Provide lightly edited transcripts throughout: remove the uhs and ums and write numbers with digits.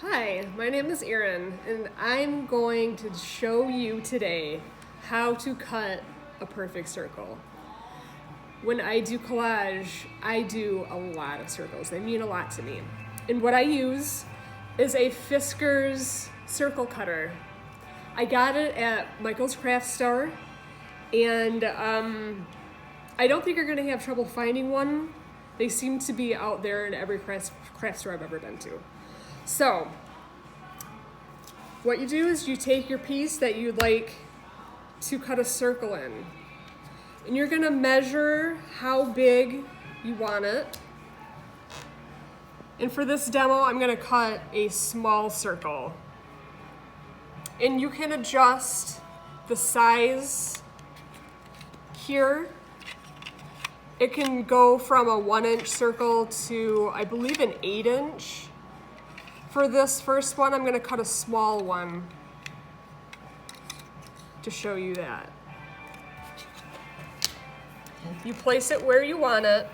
Hi, my name is Erin, and I'm going to show you today how to cut a perfect circle. When I do collage, I do a lot of circles. They mean a lot to me. And what I use is a Fisker's circle cutter. I got it at Michael's Craft Store, and I don't think you're going to have trouble finding one. They seem to be out there in every craft store I've ever been to. So, what you do is you take your piece that you'd like to cut a circle in, and you're gonna measure how big you want it. And for this demo, I'm gonna cut a small circle. And you can adjust the size here. It can go from a 1-inch circle to, I believe, an 8-inch. For this first one, I'm gonna cut a small one to show you that. You place it where you want it,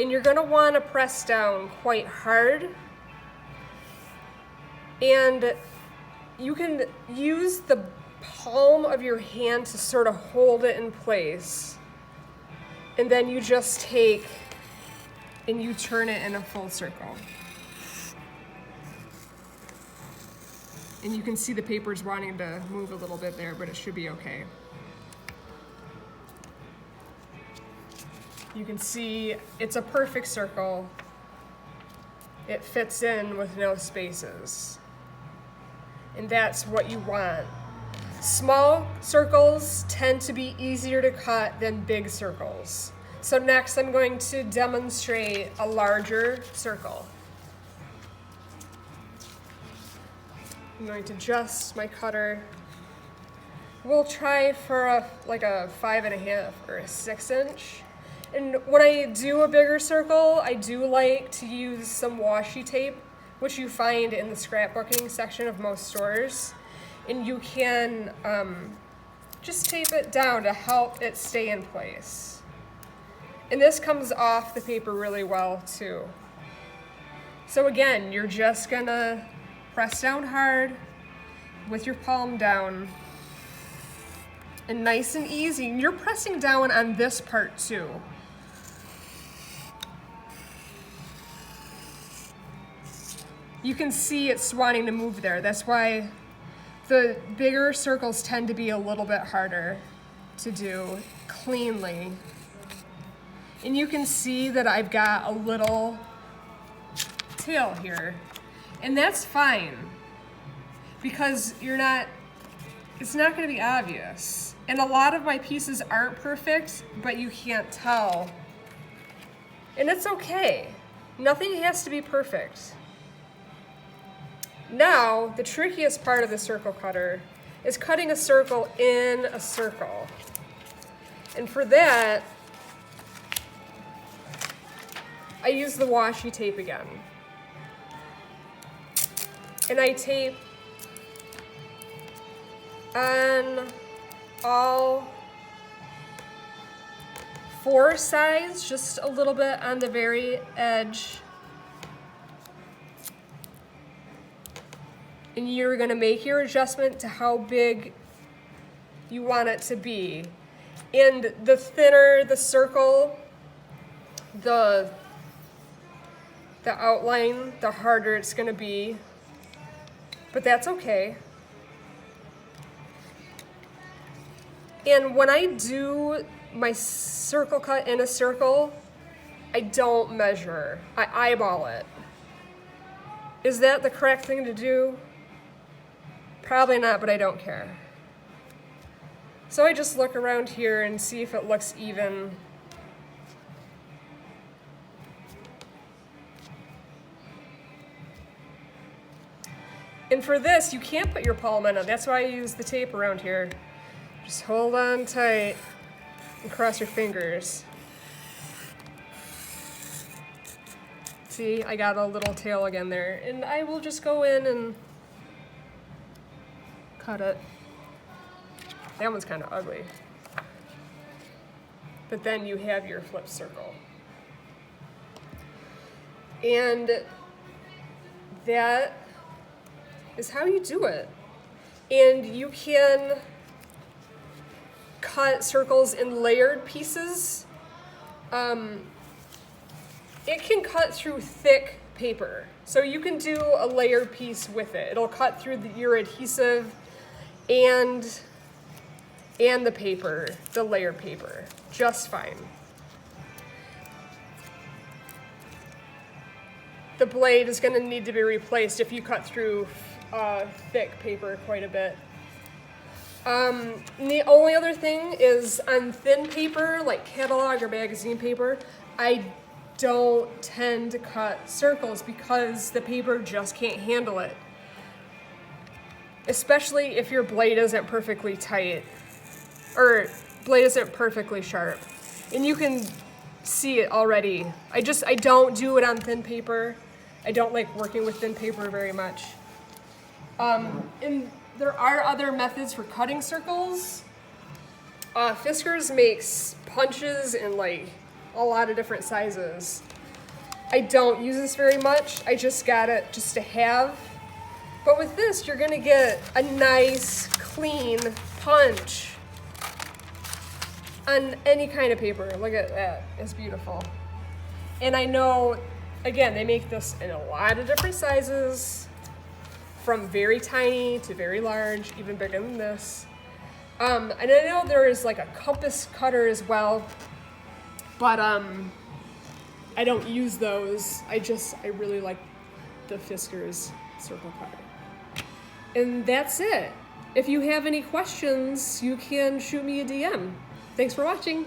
and you're gonna wanna press down quite hard. And you can use the palm of your hand to sort of hold it in place. And then you just take and you turn it in a full circle. And you can see the paper's wanting to move a little bit there, but it should be okay. You can see it's a perfect circle. It fits in with no spaces. And that's what you want. Small circles tend to be easier to cut than big circles. So next I'm going to demonstrate a larger circle. I'm going to adjust my cutter. We'll try for a 5.5 or a 6-inch. And when I do a bigger circle, I do like to use some washi tape, which you find in the scrapbooking section of most stores. And you can just tape it down to help it stay in place. And this comes off the paper really well too. So again, you're just gonna press down hard with your palm down, and nice and easy. And you're pressing down on this part too. You can see it's wanting to move there. That's why the bigger circles tend to be a little bit harder to do cleanly. And you can see that I've got a little tail here. And that's fine, because it's not gonna be obvious. And a lot of my pieces aren't perfect, but you can't tell. And it's okay. Nothing has to be perfect. Now, the trickiest part of the circle cutter is cutting a circle in a circle. And for that, I use the washi tape again. And I tape on all 4 sides, just a little bit on the very edge. And you're gonna make your adjustment to how big you want it to be. And the thinner the circle, the outline, the harder it's gonna be. But that's okay. And when I do my circle cut in a circle, I don't measure, I eyeball it. Is that the correct thing to do? Probably not, but I don't care. So I just look around here and see if it looks even. And for this, you can't put your palm in it. That's why I use the tape around here. Just hold on tight and cross your fingers. See, I got a little tail again there. And I will just go in and cut it. That one's kind of ugly. But then you have your flip circle. And that is how you do it. And you can cut circles in layered pieces. It can cut through thick paper. So you can do a layered piece with it. It'll cut through your adhesive and the paper, the layered paper, just fine. The blade is going to need to be replaced if you cut through thick paper quite a bit. The only other thing is on thin paper, like catalog or magazine paper, I don't tend to cut circles because the paper just can't handle it. Especially if your blade isn't perfectly tight, or blade isn't perfectly sharp. And you can see it already. I don't do it on thin paper. I don't like working with thin paper very much. And there are other methods for cutting circles. Fiskars makes punches in like a lot of different sizes. I don't use this very much. I just got it just to have. But with this, you're gonna get a nice, clean punch on any kind of paper. Look at that, it's beautiful. And I know, again, they make this in a lot of different sizes, from very tiny to very large, even bigger than this. And I know there is like a compass cutter as well, but I don't use those. I really like the Fiskars circle cutter. And that's it. If you have any questions, you can shoot me a DM. Thanks for watching.